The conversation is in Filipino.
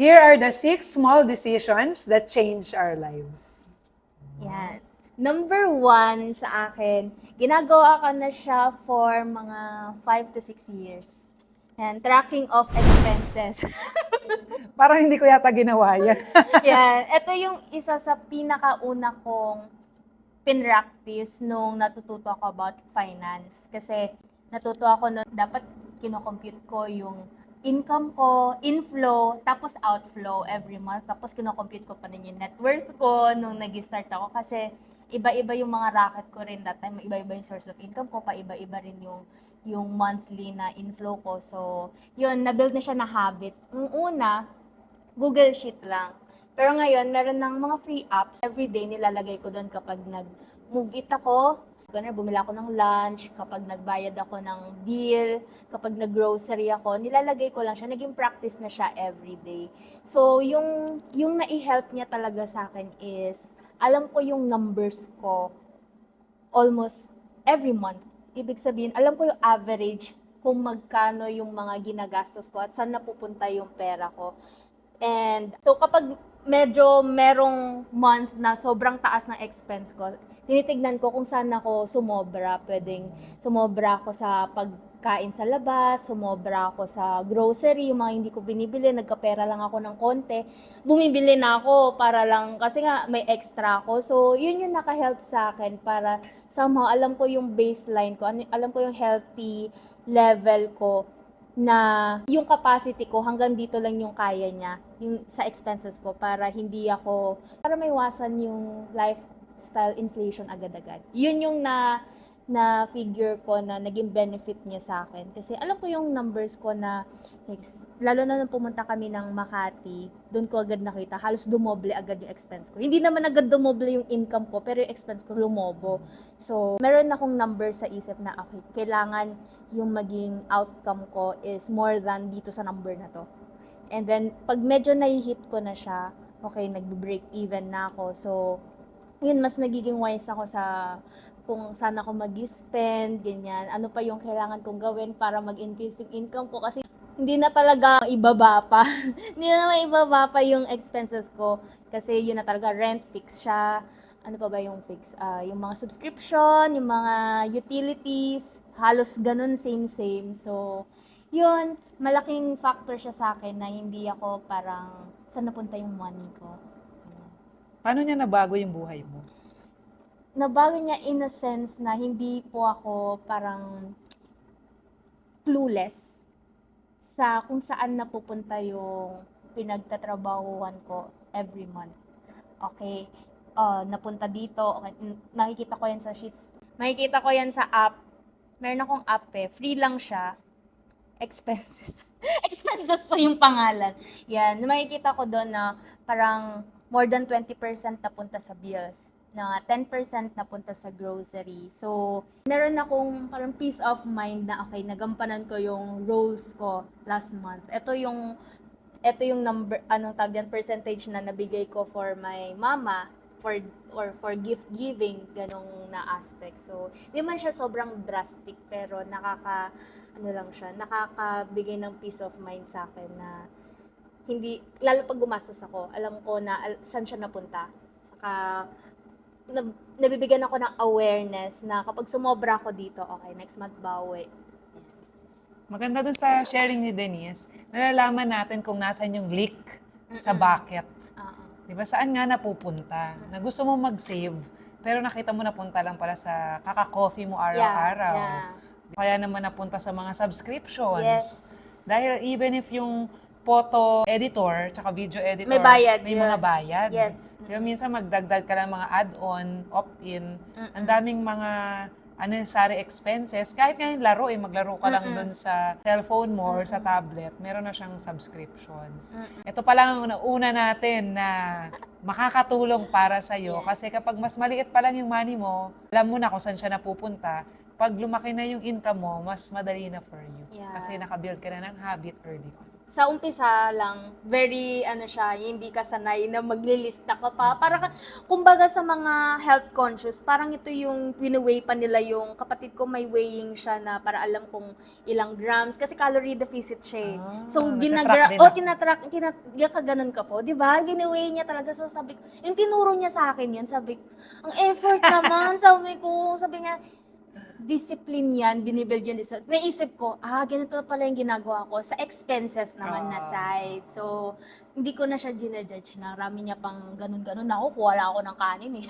Here are the 6 small decisions that change our lives. Yan. Number 1 sa akin, ginagawa ko na siya for mga 5 to 6 years. Yan, tracking of expenses. Parang hindi ko yata ginawa yan. Yan, ito yung isa sa pinakauna kong pinractice nung natututo ako about finance. Kasi natuto ako na dapat kinocompute ko yung income ko, inflow, tapos outflow every month. Tapos kinocompute ko pa din yung net worth ko nung nag-start ako. Kasi iba-iba yung mga racket ko rin that time. Iba-iba yung source of income ko, pa iba-iba rin yung monthly na inflow ko. So, yun, nabuild na siya na habit. Yung una, Google Sheet lang. Pero ngayon, meron ng mga free apps. Everyday, nilalagay ko doon kapag nag-move it ako. Bumili ako ng lunch, kapag nagbayad ako ng bill, kapag nag-grocery ako, nilalagay ko lang siya. Naging practice na siya everyday. So, yung nai-help niya talaga sa akin is, alam ko yung numbers ko almost every month. Ibig sabihin, alam ko yung average kung magkano yung mga ginagastos ko at saan napupunta yung pera ko. And so kapag medyo merong month na sobrang taas ng expense ko, tinitignan ko kung saan ako sumobra. Pwedeng sumobra ako sa pagkain sa labas, sumobra ako sa grocery, yung mga hindi ko binibili, nagkapera lang ako ng konti. Bumibili na ako para lang, kasi nga may extra ako. So, yun yung naka-help sa akin para somehow alam ko yung baseline ko, alam ko yung healthy level ko na yung capacity ko hanggang dito lang yung kaya niya yung sa expenses ko para para maiwasan yung lifestyle inflation agad-agad. Yun yung na figure ko na naging benefit niya sa akin kasi alam ko yung numbers ko na lalo na nung pumunta kami ng Makati, doon ko agad nakita halos dumoble agad yung expense ko. Hindi naman agad dumoble yung income ko pero yung expense ko lumobo. So, meron akong number sa isip na okay, kailangan yung maging outcome ko is more than dito sa number na to. And then, pag medyo nai-hit ko na siya, okay, nagbe-break even na ako. So, yun, mas nagiging wise ako sa kung saan ako mag-spend, ganyan. Ano pa yung kailangan kong gawin para mag-increase yung income ko. Kasi hindi na talaga ibaba pa. Hindi na maibaba pa yung expenses ko. Kasi yun na talaga, rent, fix siya. Ano pa ba yung fix? Yung mga subscription, yung mga utilities, halos ganun, same. So, yun, malaking factor siya sa akin na hindi ako parang saan napunta yung money ko. Paano niya nabago yung buhay mo? Nabago niya in a sense na hindi po ako parang clueless sa kung saan napupunta yung pinagtatrabahuan ko every month. Okay, napunta dito, okay, nakikita ko yan sa sheets, makikita ko yan sa app. Meron akong app free lang siya. Expenses. Expenses pa yung pangalan. Yan, makikita ko doon na parang more than 20% napunta sa bills, na 10% napunta sa grocery. So, meron akong parang peace of mind na okay, nagampanan ko yung roles ko last month. Ito yung number, anong tawag yan, percentage na nabigay ko for my mama, for gift giving, ganong na aspect. So, hindi man siya sobrang drastic, pero nakakabigay ng peace of mind sa akin na hindi, lalo pag gumastos ako, alam ko na saan siya napunta. Saka, nabibigyan ako ng awareness na kapag sumobra ako dito, okay, next month bawi. Maganda dun sa sharing ni Denise, nalalaman natin kung nasan yung leak sa bucket. Diba? Saan nga napupunta? Na gusto mo mag-save, pero nakita mo napunta lang pala sa kaka-coffee mo araw-araw. Yeah. Kaya naman napunta sa mga subscriptions. Yes. Dahil even if yung photo editor, tsaka video editor, May bayad may yun. mga bayad. Yes. Diba, minsan magdagdag ka lang mga add-on, opt-in, ang daming mga unnecessary expenses. Kahit nga yung laro, maglaro ka lang dun sa cellphone mo or sa tablet, meron na siyang subscriptions. Ito pa lang ang una natin na makakatulong para sa'yo. Yeah. Kasi kapag mas maliit pa lang yung money mo, alam mo na kung saan siya napupunta. Pag lumaki na yung income mo, mas madali na for you. Yeah. Kasi nakabuild ka na ng habit early on. sa umpisa lang, very siya, hindi ka sanay na maglilista ka pa. Kumbaga sa mga health conscious, parang ito yung wini-weigh pa nila yung kapatid ko may weighing siya na para alam kung ilang grams kasi calorie deficit siya. So nagtatrack din ako. tinatrak ka po, 'di ba? Wini-weigh niya talaga, so sabi ko, yung tinuro niya sa akin yan, sabi ko, ang effort naman, sabi nga, discipline yan, binibuild yun. So, naisip ko, ganito pala yung ginagawa ko sa expenses naman na side. So, hindi ko na siya ginajudge na rami niya pang ganun-ganun. Ako, wala ako ng kanin eh.